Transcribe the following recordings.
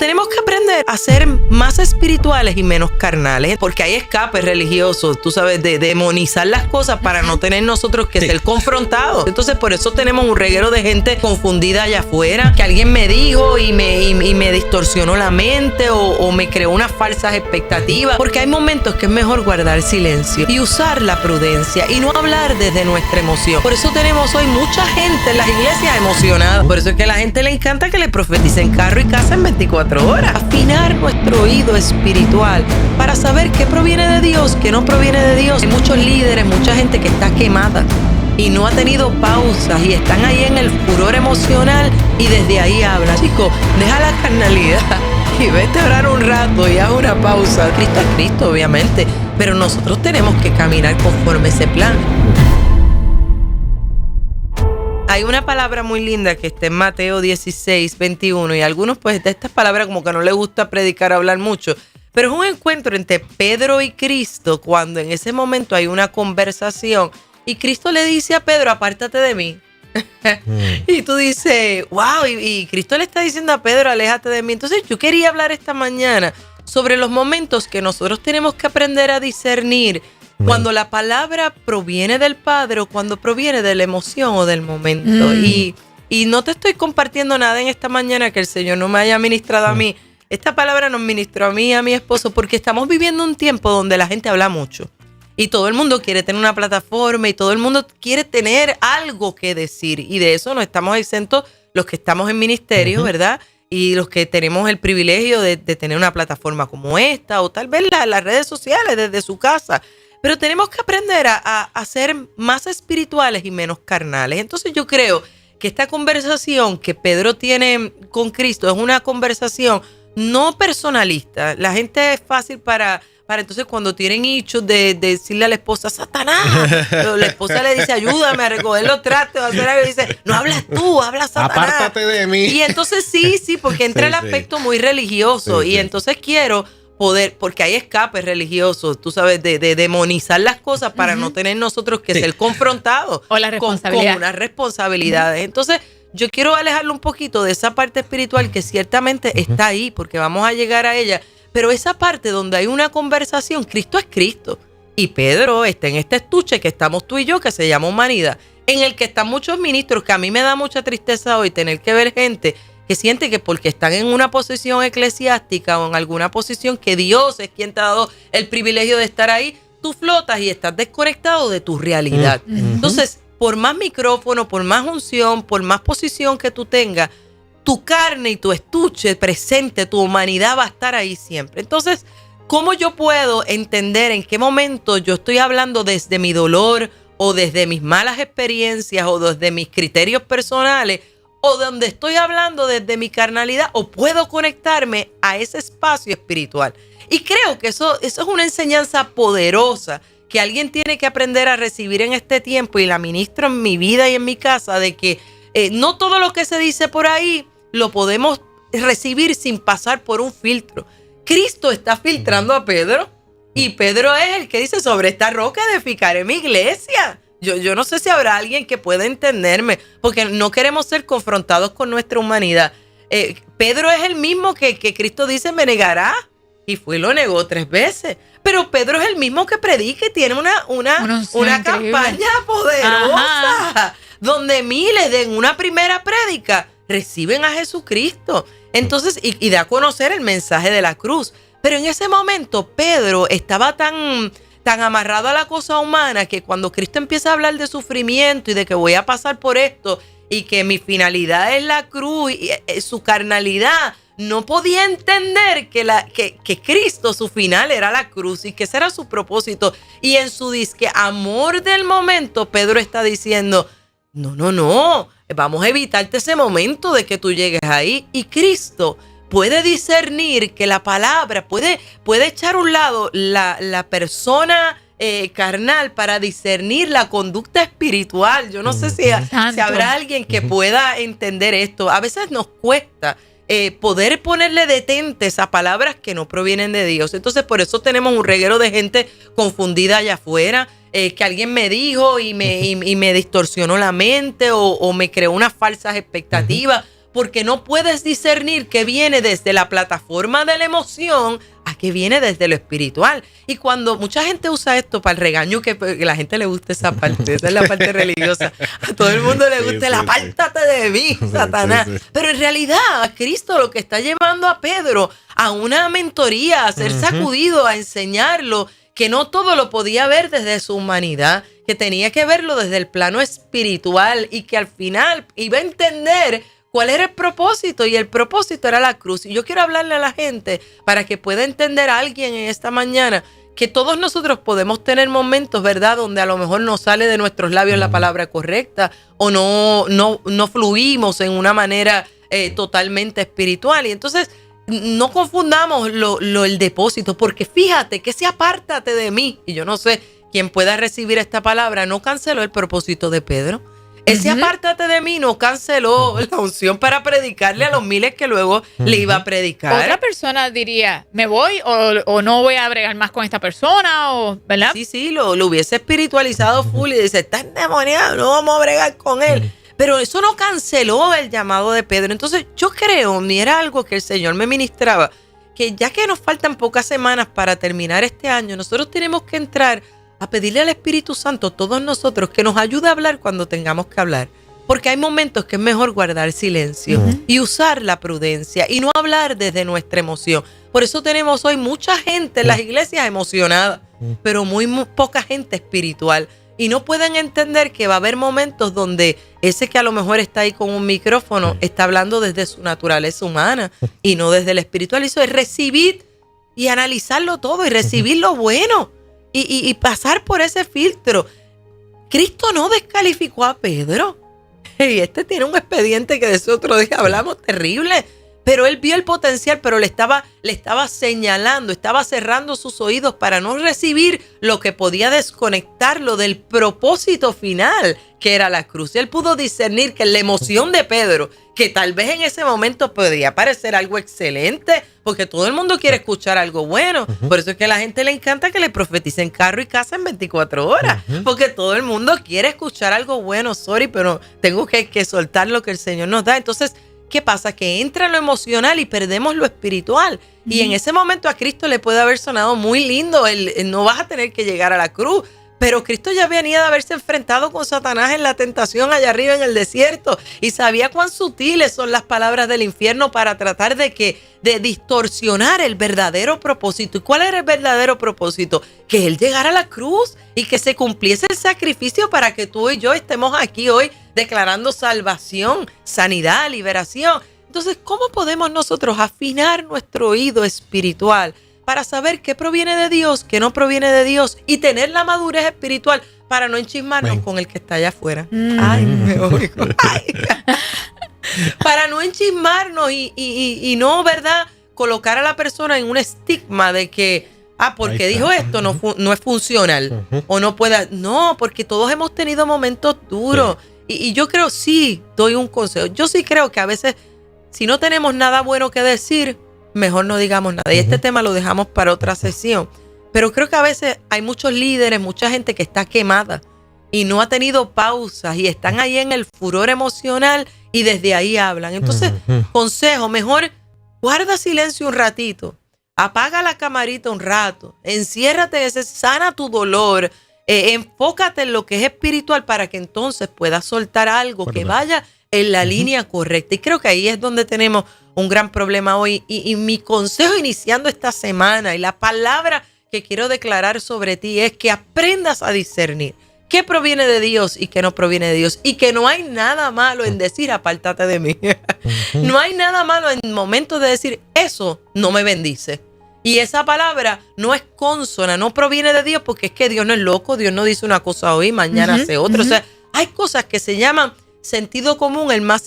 Tenemos que aprender a ser más espirituales y menos carnales, porque hay escapes religiosos, tú sabes, de demonizar las cosas para no tener nosotros que ser confrontados. Entonces, por eso tenemos un reguero de gente confundida allá afuera, que alguien me dijo y me distorsionó la mente o me creó unas falsas expectativas, porque hay momentos que es mejor guardar silencio y usar la prudencia y no hablar desde nuestra emoción. Por eso tenemos hoy mucha gente en las iglesias emocionada. Por eso es que a la gente le encanta que le profeticen carro y casa en 24 horas. Afinar nuestro oído espiritual para saber qué proviene de Dios, qué no proviene de Dios. Hay muchos líderes, mucha gente que está quemada y no ha tenido pausas y están ahí en el furor emocional y desde ahí hablan. Chicos, deja la carnalidad y vete a orar un rato y haz una pausa. Cristo es Cristo, obviamente, pero nosotros tenemos que caminar conforme ese plan. Hay una palabra muy linda que está en Mateo 16, 21 y a algunos pues de estas palabras como que no les gusta predicar, hablar mucho, pero es un encuentro entre Pedro y Cristo cuando en ese momento hay una conversación y Cristo le dice a Pedro, apártate de mí. Y tú dices, wow, y Cristo le está diciendo a Pedro, aléjate de mí. Entonces yo quería hablar esta mañana sobre los momentos que nosotros tenemos que aprender a discernir cuando la palabra proviene del Padre o cuando proviene de la emoción o del momento. Y no te estoy compartiendo nada en esta mañana que el Señor no me haya ministrado a mí. Esta palabra nos ministró a mí y a mi esposo porque estamos viviendo un tiempo donde la gente habla mucho. Y todo el mundo quiere tener una plataforma y todo el mundo quiere tener algo que decir. Y de eso no estamos exentos los que estamos en ministerio, ¿verdad? Y los que tenemos el privilegio de tener una plataforma como esta o tal vez las redes sociales desde su casa. Pero tenemos que aprender a ser más espirituales y menos carnales. Entonces yo creo que esta conversación que Pedro tiene con Cristo es una conversación no personalista. La gente es fácil para entonces cuando tienen hechos de decirle a la esposa, Satanás. La esposa le dice, ayúdame a recoger los trastes, a hacer algo. Y dice, no hablas tú, habla Satanás. Apártate de mí. Y entonces sí, porque entra el aspecto muy religioso. Y entonces quiero poder, porque hay escapes religiosos, tú sabes, de demonizar las cosas para no tener nosotros que ser confrontados o la responsabilidad. con unas responsabilidades. Entonces, yo quiero alejarlo un poquito de esa parte espiritual que ciertamente está ahí, porque vamos a llegar a ella. Pero esa parte donde hay una conversación, Cristo es Cristo. Y Pedro está en este estuche que estamos tú y yo, que se llama humanidad, en el que están muchos ministros, que a mí me da mucha tristeza hoy tener que ver gente que siente que porque están en una posición eclesiástica o en alguna posición que Dios es quien te ha dado el privilegio de estar ahí, tú flotas y estás desconectado de tu realidad. Entonces, por más micrófono, por más unción, por más posición que tú tengas, tu carne y tu estuche presente, tu humanidad va a estar ahí siempre. Entonces, ¿cómo yo puedo entender en qué momento yo estoy hablando desde mi dolor o desde mis malas experiencias o desde mis criterios personales o donde estoy hablando desde mi carnalidad o puedo conectarme a ese espacio espiritual? Y creo que eso es una enseñanza poderosa que alguien tiene que aprender a recibir en este tiempo y la ministro en mi vida y en mi casa, de que no todo lo que se dice por ahí lo podemos recibir sin pasar por un filtro. Cristo está filtrando a Pedro y Pedro es el que dice, sobre esta roca edificaré mi iglesia. Yo no sé si habrá alguien que pueda entenderme, porque no queremos ser confrontados con nuestra humanidad. Pedro es el mismo que Cristo dice, me negará, y fue y lo negó 3 veces. Pero Pedro es el mismo que predica y tiene una campaña poderosa, donde miles en una primera prédica reciben a Jesucristo. Entonces, y da a conocer el mensaje de la cruz. Pero en ese momento Pedro estaba tan amarrado a la cosa humana que cuando Cristo empieza a hablar de sufrimiento y de que voy a pasar por esto y que mi finalidad es la cruz y su carnalidad, no podía entender que Cristo, su final era la cruz y que ese era su propósito. Y en su disque amor del momento, Pedro está diciendo, no, vamos a evitarte ese momento de que tú llegues ahí. Y Cristo puede discernir que la palabra puede echar a un lado la persona carnal para discernir la conducta espiritual. Yo no sé si habrá alguien que pueda entender esto. A veces nos cuesta poder ponerle detentes a palabras que no provienen de Dios. Entonces, por eso tenemos un reguero de gente confundida allá afuera, que alguien me dijo y me distorsionó la mente o me creó unas falsas expectativas. porque no puedes discernir qué viene desde la plataforma de la emoción a qué viene desde lo espiritual. Y cuando mucha gente usa esto para el regaño, que a la gente le gusta esa parte, esa es la parte religiosa, a todo el mundo le gusta el apártate de mí, Satanás. Pero en realidad a Cristo lo que está llevando a Pedro a una mentoría, a ser sacudido, a enseñarlo, que no todo lo podía ver desde su humanidad, que tenía que verlo desde el plano espiritual y que al final iba a entender cuál era el propósito, y el propósito era la cruz. Y yo quiero hablarle a la gente para que pueda entender a alguien en esta mañana que todos nosotros podemos tener momentos, ¿verdad?, donde a lo mejor no sale de nuestros labios la palabra correcta o no fluimos en una manera totalmente espiritual. Y entonces no confundamos el depósito, porque fíjate que ese apártate de mí, y yo no sé quién pueda recibir esta palabra, no canceló el propósito de Pedro. Ese apártate de mí no canceló la unción para predicarle a los miles que luego le iba a predicar. Otra persona diría, ¿me voy o no voy a bregar más con esta persona? ¿Verdad? Sí, lo hubiese espiritualizado full y dice, está endemoniado, no vamos a bregar con él. Pero eso no canceló el llamado de Pedro. Entonces yo creo, y era algo que el Señor me ministraba, que ya que nos faltan pocas semanas para terminar este año, nosotros tenemos que entrar a pedirle al Espíritu Santo, todos nosotros, que nos ayude a hablar cuando tengamos que hablar. Porque hay momentos que es mejor guardar silencio y usar la prudencia y no hablar desde nuestra emoción. Por eso tenemos hoy mucha gente en las iglesias emocionada, pero muy poca gente espiritual. Y no pueden entender que va a haber momentos donde ese que a lo mejor está ahí con un micrófono está hablando desde su naturaleza humana y no desde el espiritual. Eso es recibir y analizarlo todo y recibir lo bueno. Y pasar por ese filtro. Cristo no descalificó a Pedro. Y este tiene un expediente que de ese otro día hablamos terrible. Pero él vio el potencial, pero le estaba señalando, estaba cerrando sus oídos para no recibir lo que podía desconectarlo del propósito final, que era la cruz. Él pudo discernir que la emoción de Pedro, que tal vez en ese momento podría parecer algo excelente, porque todo el mundo quiere escuchar algo bueno. Por eso es que a la gente le encanta que le profeticen carro y casa en 24 horas, porque todo el mundo quiere escuchar algo bueno. Sorry, pero tengo que soltar lo que el Señor nos da. Entonces, ¿qué pasa? Que entra lo emocional y perdemos lo espiritual. Y en ese momento a Cristo le puede haber sonado muy lindo no vas a tener que llegar a la cruz. Pero Cristo ya venía de haberse enfrentado con Satanás en la tentación allá arriba en el desierto y sabía cuán sutiles son las palabras del infierno para tratar de distorsionar el verdadero propósito. ¿Y cuál era el verdadero propósito? Que Él llegara a la cruz y que se cumpliese el sacrificio para que tú y yo estemos aquí hoy declarando salvación, sanidad, liberación. Entonces, ¿cómo podemos nosotros afinar nuestro oído espiritual para saber qué proviene de Dios, qué no proviene de Dios, y tener la madurez espiritual para no enchismarnos con el que está allá afuera? Ay, me oigo. Ay. Para no enchismarnos y no, ¿verdad?, colocar a la persona en un estigma de que, porque dijo esto, no es funcional, o no pueda. No, porque todos hemos tenido momentos duros. Y yo creo, sí, doy un consejo. Yo sí creo que a veces, si no tenemos nada bueno que decir, mejor no digamos nada. Y este tema lo dejamos para otra sesión. Pero creo que a veces hay muchos líderes, mucha gente que está quemada y no ha tenido pausas y están ahí en el furor emocional y desde ahí hablan. Entonces, consejo, mejor guarda silencio un ratito, apaga la camarita un rato, enciérrate en ese, sana tu dolor, enfócate en lo que es espiritual para que entonces puedas soltar algo que vaya en la línea correcta. Y creo que ahí es donde tenemos un gran problema hoy. Y mi consejo iniciando esta semana y la palabra que quiero declarar sobre ti es que aprendas a discernir qué proviene de Dios y qué no proviene de Dios. Y que no hay nada malo en decir, apártate de mí. No hay nada malo en momentos de decir, eso no me bendice. Y esa palabra no es consona, no proviene de Dios, porque es que Dios no es loco. Dios no dice una cosa hoy, mañana hace otra. O sea, hay cosas que se llaman sentido común, el más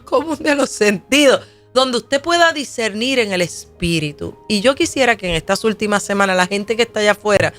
común de los sentidos, donde usted pueda discernir en el espíritu. Y yo quisiera que en estas últimas semanas la gente que está allá afuera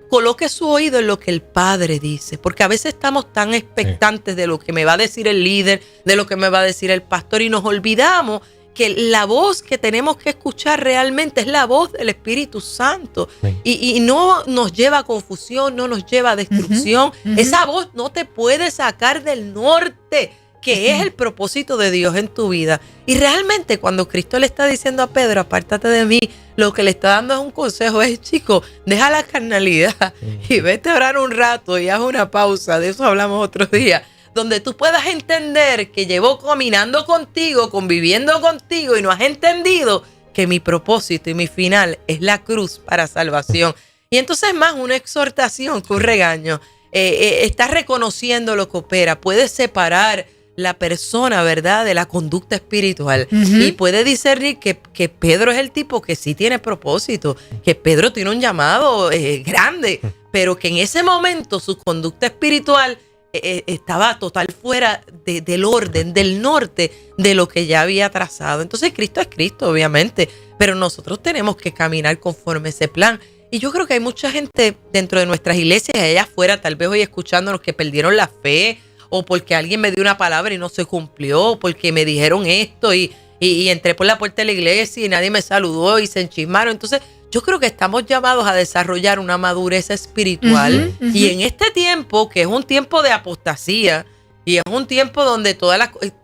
coloque su oído en lo que el Padre dice, porque a veces estamos tan expectantes de lo que me va a decir el líder, de lo que me va a decir el pastor, y nos olvidamos que la voz que tenemos que escuchar realmente es la voz del Espíritu Santo. Y no nos lleva a confusión, no nos lleva a destrucción. Esa voz no te puede sacar del norte. que es el propósito de Dios en tu vida. Y realmente cuando Cristo le está diciendo a Pedro, apártate de mí, lo que le está dando es un consejo, es, chico, deja la carnalidad y vete a orar un rato y haz una pausa, de eso hablamos otro día, donde tú puedas entender que llevo caminando contigo, conviviendo contigo y no has entendido que mi propósito y mi final es la cruz para salvación. Y entonces es más una exhortación que un regaño. Estás reconociendo lo que opera, puedes separar la persona, ¿verdad?, de la conducta espiritual. Y puede discernir que Pedro es el tipo que sí tiene propósito, que Pedro tiene un llamado grande, pero que en ese momento su conducta espiritual estaba total fuera del orden, del norte, de lo que ya había trazado. Entonces Cristo es Cristo, obviamente, pero nosotros tenemos que caminar conforme ese plan. Y yo creo que hay mucha gente dentro de nuestras iglesias y allá afuera, tal vez hoy escuchándonos, que perdieron la fe, o porque alguien me dio una palabra y no se cumplió, o porque me dijeron esto y entré por la puerta de la iglesia y nadie me saludó y se enchismaron. Entonces yo creo que estamos llamados a desarrollar una madurez espiritual. Y en este tiempo, que es un tiempo de apostasía, y es un tiempo donde todos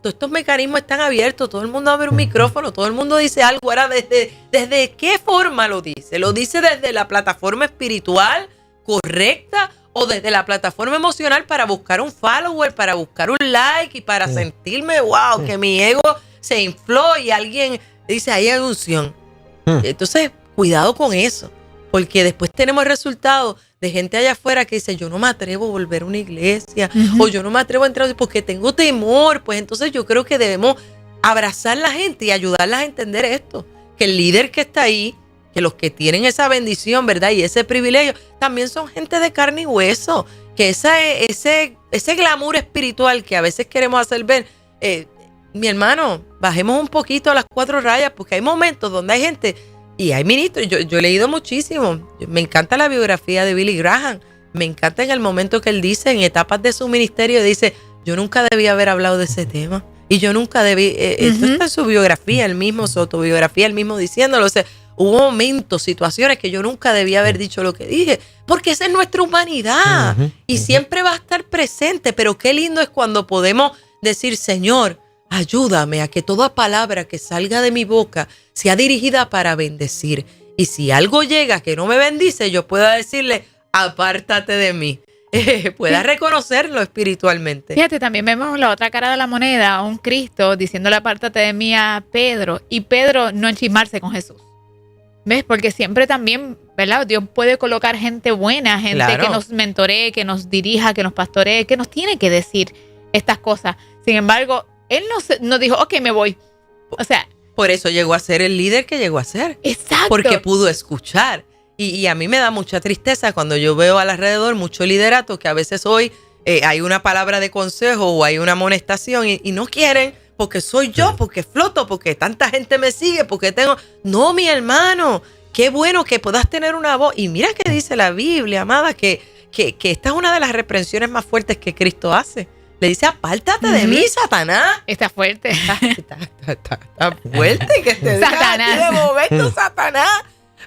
estos mecanismos están abiertos, todo el mundo abre un micrófono, todo el mundo dice algo. Ahora, ¿desde qué forma lo dice? ¿Lo dice desde la plataforma espiritual correcta o desde la plataforma emocional para buscar un follower, para buscar un like y para sentirme, wow, que mi ego se infló y alguien dice, ahí hay unción? Entonces, cuidado con eso, porque después tenemos el resultado de gente allá afuera que dice, yo no me atrevo a volver a una iglesia, o yo no me atrevo a entrar porque tengo temor. Pues entonces yo creo que debemos abrazar a la gente y ayudarlas a entender esto, que el líder que está ahí, que los que tienen esa bendición, ¿verdad?, y ese privilegio, también son gente de carne y hueso, que ese glamour espiritual que a veces queremos hacer ver, mi hermano, bajemos un poquito a las 4 rayas, porque hay momentos donde hay gente. Y hay ministros, yo he leído muchísimo. Me encanta la biografía de Billy Graham. Me encanta en el momento que él dice, en etapas de su ministerio, dice, yo nunca debía haber hablado de ese tema. Y yo nunca debí, esto está en su biografía, él mismo, su autobiografía, él mismo diciéndolo. O sea, hubo momentos, situaciones que yo nunca debía haber dicho lo que dije. Porque esa es nuestra humanidad. Y siempre va a estar presente. Pero qué lindo es cuando podemos decir, Señor, ayúdame a que toda palabra que salga de mi boca sea dirigida para bendecir. Y si algo llega que no me bendice, yo pueda decirle, apártate de mí. Pueda reconocerlo espiritualmente. Fíjate, también vemos la otra cara de la moneda, a un Cristo diciéndole, apártate de mí, a Pedro. Y Pedro no enchismarse con Jesús. ¿Ves? Porque siempre también, ¿verdad?, Dios puede colocar gente buena, gente que nos mentoree, que nos dirija, que nos pastoree, que nos tiene que decir estas cosas. Sin embargo, él no dijo, ok, me voy. O sea, por eso llegó a ser el líder que llegó a ser. Exacto. Porque pudo escuchar. Y a mí me da mucha tristeza cuando yo veo alrededor mucho liderato que a veces hoy hay una palabra de consejo o hay una amonestación y no quieren porque soy yo, porque floto, porque tanta gente me sigue, porque tengo... No, mi hermano, qué bueno que puedas tener una voz. Y mira que dice la Biblia, amada, que esta es una de las reprensiones más fuertes que Cristo hace. Le dice, apártate de mí, Satanás. Está fuerte. Está fuerte que te diga Satanás. de momento, Satanás.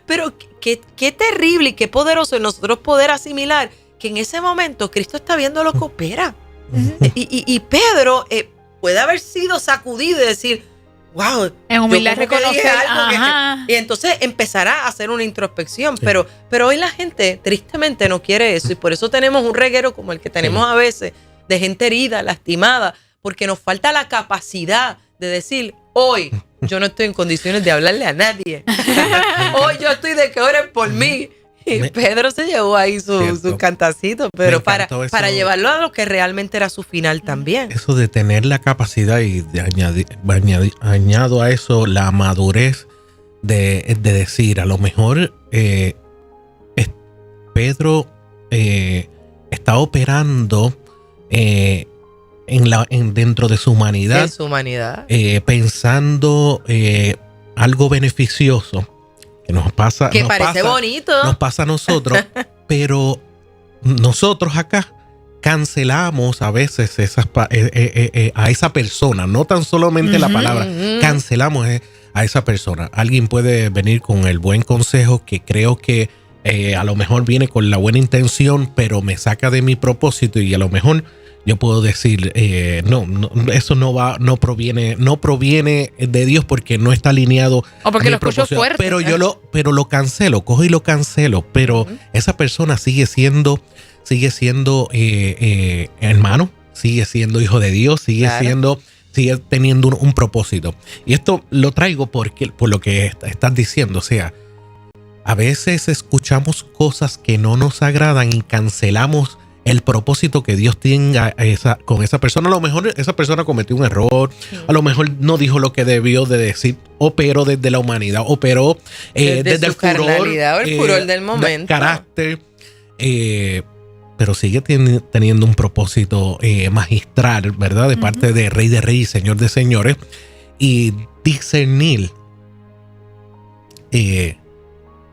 Pero qué terrible y qué poderoso es nosotros poder asimilar que en ese momento Cristo está viendo lo que opera. Y Pedro puede haber sido sacudido y decir, wow, en humildad reconocer algo y entonces empezará a hacer una introspección. Pero hoy la gente tristemente no quiere eso y por eso tenemos un reguero como el que tenemos a veces, de gente herida, lastimada, porque nos falta la capacidad de decir, hoy yo no estoy en condiciones de hablarle a nadie. Hoy yo estoy de que oren por mí. Y Pedro se llevó ahí su cantacito, pero para llevarlo a lo que realmente era su final también. Eso de tener la capacidad y de añado a eso la madurez de decir, a lo mejor Pedro está operando dentro de su humanidad. En su humanidad. Pensando algo beneficioso que nos pasa. Que parece bonito. Nos pasa a nosotros, pero nosotros acá cancelamos a veces a esa persona, no tan solamente la palabra, cancelamos a esa persona. Alguien puede venir con el buen consejo que creo que a lo mejor viene con la buena intención, pero me saca de mi propósito y a lo mejor yo puedo decir, no, eso no proviene de Dios porque no está alineado. O porque a mi lo escucho propósito. fuerte. Pero lo cancelo, cojo y lo cancelo. Pero esa persona sigue siendo hermano, sigue siendo hijo de Dios, sigue teniendo un propósito. Y esto lo traigo por lo que estás diciendo. O sea, a veces escuchamos cosas que no nos agradan y cancelamos el propósito que Dios tenga con esa persona. A lo mejor esa persona cometió un error, a lo mejor no dijo lo que debió de decir, operó desde la humanidad, operó desde el furor, el furor del momento. Carácter, pero sigue teniendo un propósito magistral, ¿verdad? De parte de Rey de Reyes y Señor de Señores. Y discernir qué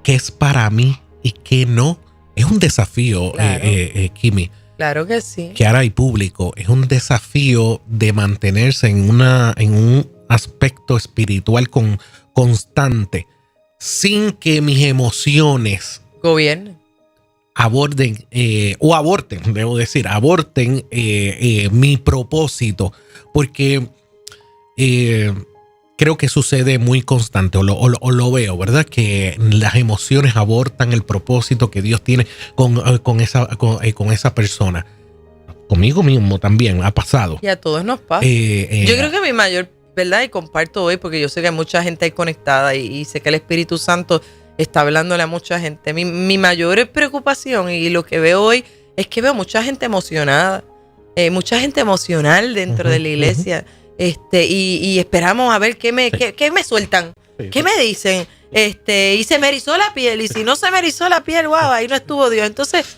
es para mí y qué no. Es un desafío, claro. Kimi. Claro que sí. Que ahora hay público. Es un desafío de mantenerse en un aspecto espiritual constante, sin que mis emociones gobiernen. Aborten mi propósito. Porque creo que sucede muy constante, o lo veo, ¿verdad? Que las emociones abortan el propósito que Dios tiene con esa persona. Conmigo mismo también ha pasado. Y a todos nos pasa. Yo creo que mi mayor, ¿verdad? Y comparto hoy, porque yo sé que hay mucha gente ahí conectada y sé que el Espíritu Santo está hablándole a mucha gente. Mi mayor preocupación y lo que veo hoy es que veo mucha gente emocionada, mucha gente emocional dentro de la iglesia. Y esperamos a ver qué me sueltan, qué me dicen, y se me erizó la piel, y si no se me erizó la piel, wow, ahí no estuvo Dios. Entonces,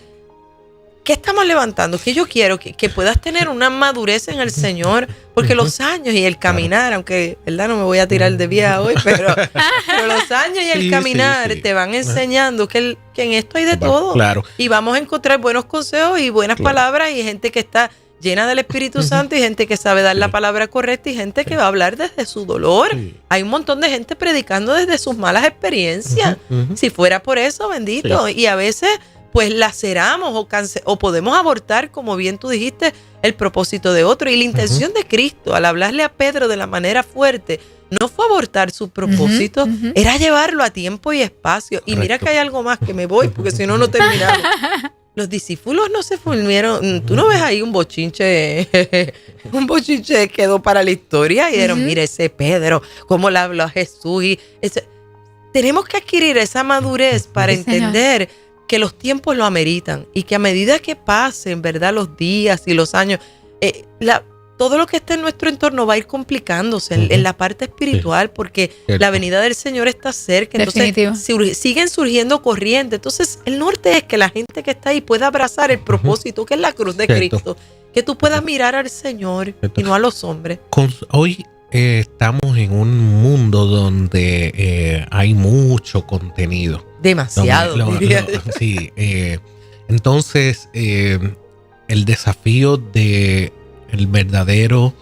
¿qué estamos levantando? Que yo quiero que puedas tener una madurez en el Señor, porque los años y el caminar, aunque, ¿verdad? No me voy a tirar de vieja hoy, pero los años y el caminar te van enseñando que en esto hay de todo. Claro. Y vamos a encontrar buenos consejos y buenas palabras y gente que está llena del Espíritu Santo y gente que sabe dar la palabra correcta y gente que va a hablar desde su dolor. Hay un montón de gente predicando desde sus malas experiencias. Si fuera por eso, bendito. Y a veces pues laceramos o podemos abortar, como bien tú dijiste, el propósito de otro. Y la intención de Cristo al hablarle a Pedro de la manera fuerte no fue abortar su propósito, era llevarlo a tiempo y espacio. Y mira que hay algo más, que me voy porque si no terminamos. Los discípulos no se formieron. Tú no ves ahí un bochinche quedó para la historia y dijeron, mira ese Pedro, cómo le habló a Jesús. Tenemos que adquirir esa madurez para entender que los tiempos lo ameritan y que a medida que pasen, ¿verdad?, los días y los años, todo lo que está en nuestro entorno va a ir complicándose en la parte espiritual, porque la venida del Señor está cerca. Entonces siguen surgiendo corrientes. Entonces el norte es que la gente que está ahí pueda abrazar el propósito que es la cruz de Cristo, que tú puedas mirar al Señor y no a los hombres. Hoy estamos en un mundo donde hay mucho contenido. Demasiado. Sí. Entonces el desafío de el verdadero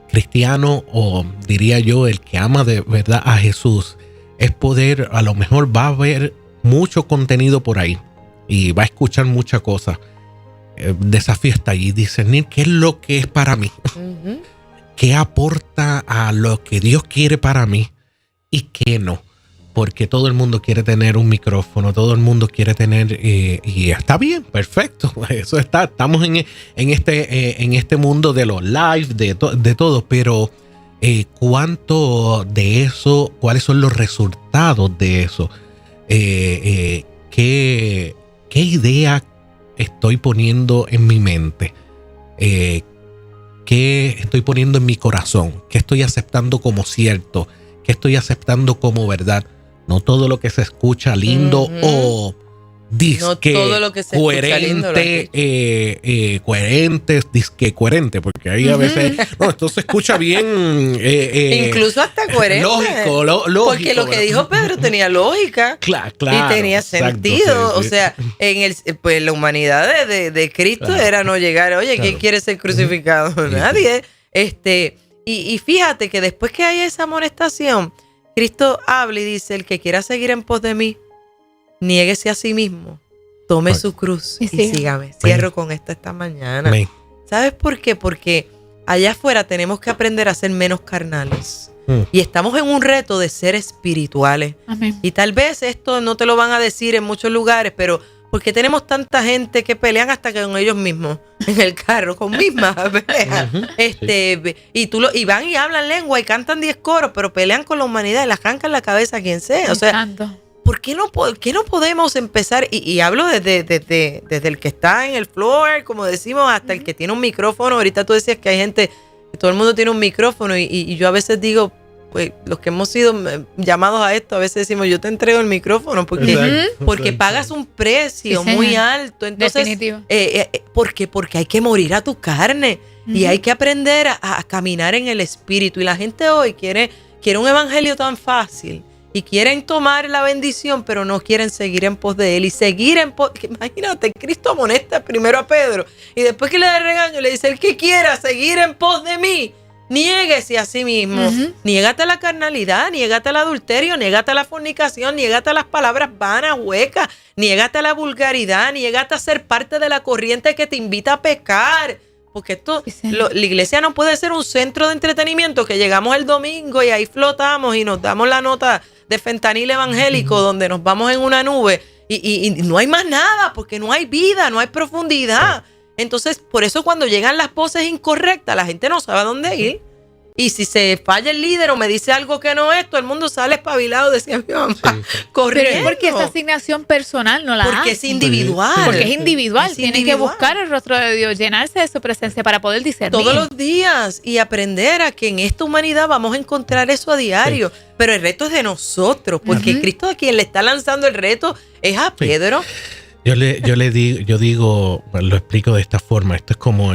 cristiano, o diría yo el que ama de verdad a Jesús, es poder, a lo mejor va a haber mucho contenido por ahí y va a escuchar muchas cosas. El desafío está allí, discernir qué es lo que es para mí, qué aporta a lo que Dios quiere para mí y qué no. Porque todo el mundo quiere tener un micrófono, todo el mundo quiere tener, y está bien, perfecto, eso está, estamos en este mundo de los live, de todo, pero ¿cuánto de eso, cuáles son los resultados de eso? ¿Qué idea estoy poniendo en mi mente? ¿Qué estoy poniendo en mi corazón? ¿Qué estoy aceptando como cierto? ¿Qué estoy aceptando como verdad? No todo lo que se escucha lindo o disque coherente, porque ahí a veces no, esto se escucha bien, incluso hasta coherente, lógico, porque lo que dijo Pedro tenía lógica, claro, y tenía sentido, sí. O sea, pues la humanidad de Cristo era no llegar, ¿quién quiere ser crucificado? Nadie. Y fíjate que después que hay esa amonestación, Cristo habla y dice, el que quiera seguir en pos de mí, niéguese a sí mismo, tome su cruz y sígame. Cierro con esta mañana. Amén. ¿Sabes por qué? Porque allá afuera tenemos que aprender a ser menos carnales. Y estamos en un reto de ser espirituales. Amén. Y tal vez esto no te lo van a decir en muchos lugares, pero ¿por qué tenemos tanta gente que pelean hasta que con ellos mismos en el carro, con mismas peleas? Y van y hablan lengua y cantan 10 coros, pero pelean con la humanidad y las arrancan la cabeza a quien sea. O sea, ¿por qué no podemos empezar? Y hablo desde el que está en el floor, como decimos, hasta el que tiene un micrófono. Ahorita tú decías que hay gente, que todo el mundo tiene un micrófono y yo a veces digo, pues los que hemos sido llamados a esto, a veces decimos, yo te entrego el micrófono porque pagas un precio muy alto. Entonces, definitivo. Porque hay que morir a tu carne y hay que aprender a caminar en el espíritu. Y la gente hoy quiere un evangelio tan fácil y quieren tomar la bendición, pero no quieren seguir en pos de él. Y seguir en pos, imagínate, Cristo amonesta primero a Pedro y después que le da el regaño le dice, el que quiera seguir en pos de mí, niéguese a sí mismo. Niégate a la carnalidad, niégate al adulterio, niégate a la fornicación, niégate a las palabras vanas, huecas, niégate a la vulgaridad, niégate a ser parte de la corriente que te invita a pecar. Porque la iglesia no puede ser un centro de entretenimiento que llegamos el domingo y ahí flotamos y nos damos la nota de fentanil evangélico donde nos vamos en una nube y no hay más nada porque no hay vida, no hay profundidad. Entonces, por eso cuando llegan las voces incorrectas, la gente no sabe a dónde ir. Y si se falla el líder o me dice algo que no es, todo el mundo sale espabilado, decía mi mamá, corriendo. Pero es porque esa asignación personal no la hace. Porque es individual. Porque es individual. Tiene que buscar el rostro de Dios, llenarse de su presencia para poder discernir. Todos los días y aprender a que en esta humanidad vamos a encontrar eso a diario. Sí. Pero el reto es de nosotros, porque Cristo a quien le está lanzando el reto es a Pedro. Yo digo, lo explico de esta forma. Esto es como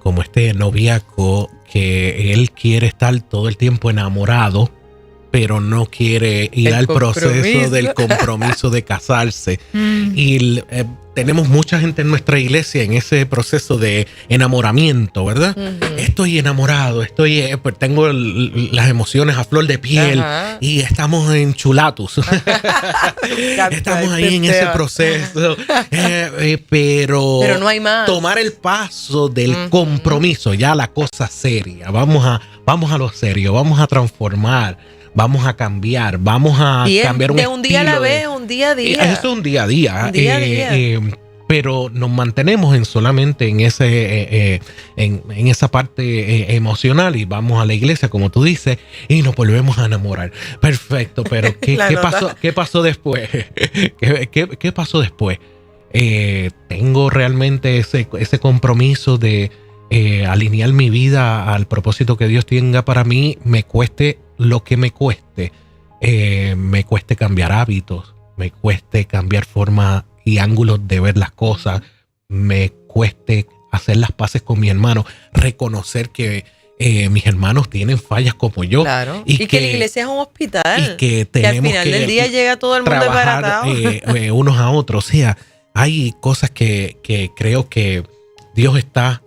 como este noviazgo que él quiere estar todo el tiempo enamorado, pero no quiere ir al proceso del compromiso de casarse. Y tenemos mucha gente en nuestra iglesia en ese proceso de enamoramiento, ¿verdad? Estoy enamorado, tengo las emociones a flor de piel y estamos en chulatus. Estamos ahí en ese proceso. Pero no hay más. Tomar el paso del compromiso, ya la cosa seria. Vamos a lo serio, vamos a transformar. Vamos a cambiar, vamos a cambiar un estilo. De un día a la vez, un día a día. Eso es un día a día. Pero nos mantenemos solamente en esa parte emocional y vamos a la iglesia, como tú dices, y nos volvemos a enamorar. Perfecto, pero ¿qué pasó después? ¿Qué pasó después? Tengo realmente ese compromiso de alinear mi vida al propósito que Dios tenga para mí, me cueste lo que me cueste cambiar hábitos, me cueste cambiar forma y ángulos de ver las cosas, me cueste hacer las paces con mi hermano, reconocer que mis hermanos tienen fallas como yo. Claro. Y que la iglesia es un hospital. Y que tenemos al final del día llega todo el mundo desbaratado. Unos a otros. O sea, hay cosas que creo que Dios está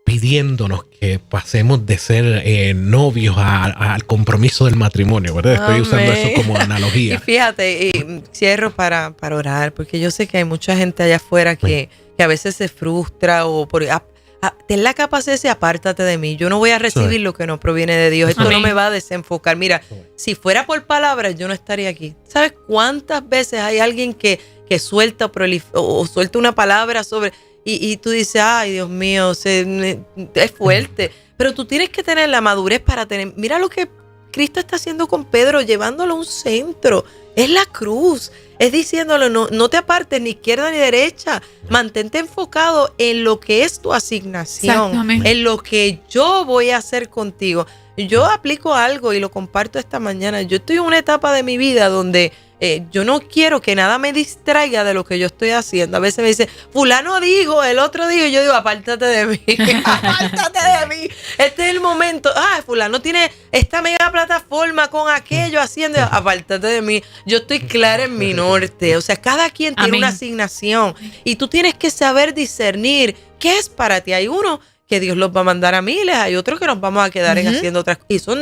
pidiéndonos que pasemos de ser novios al compromiso del matrimonio, ¿verdad? Estoy usando eso como analogía. Y fíjate, cierro para orar, porque yo sé que hay mucha gente allá afuera que a veces se frustra o ten la capacidad de decir, apártate de mí. Yo no voy a recibir lo que no proviene de Dios. Esto no me va a desenfocar. Mira, si fuera por palabras, yo no estaría aquí. ¿Sabes cuántas veces hay alguien que suelta o suelta una palabra sobre... Y tú dices, ay, Dios mío, es fuerte. Pero tú tienes que tener la madurez para tener... Mira lo que Cristo está haciendo con Pedro, llevándolo a un centro. Es la cruz. Es diciéndole, no te apartes ni izquierda ni derecha. Mantente enfocado en lo que es tu asignación. En lo que yo voy a hacer contigo. Yo aplico algo y lo comparto esta mañana. Yo estoy en una etapa de mi vida donde... yo no quiero que nada me distraiga de lo que yo estoy haciendo. A veces me dice, fulano dijo, el otro dijo, y yo digo, apártate de mí, apártate de mí. Este es el momento. Fulano tiene esta mega plataforma con aquello haciendo, apártate de mí. Yo estoy clara en mi norte. O sea, cada quien tiene una asignación y tú tienes que saber discernir qué es para ti. Hay uno que Dios los va a mandar a miles, hay otros que nos vamos a quedar haciendo otras cosas. Y eso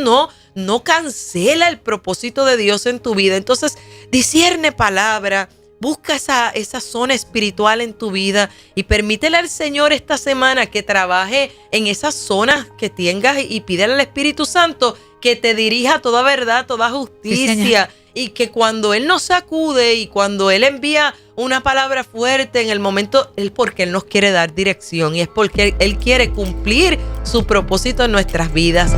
no cancela el propósito de Dios en tu vida. Entonces, discierne palabra, Busca esa zona espiritual en tu vida y permítele al Señor esta semana que trabaje en esas zonas que tengas y pídele al Espíritu Santo que te dirija toda verdad, toda justicia. Sí, y que cuando Él nos sacude y cuando Él envía una palabra fuerte en el momento, es porque Él nos quiere dar dirección y es porque Él quiere cumplir su propósito en nuestras vidas.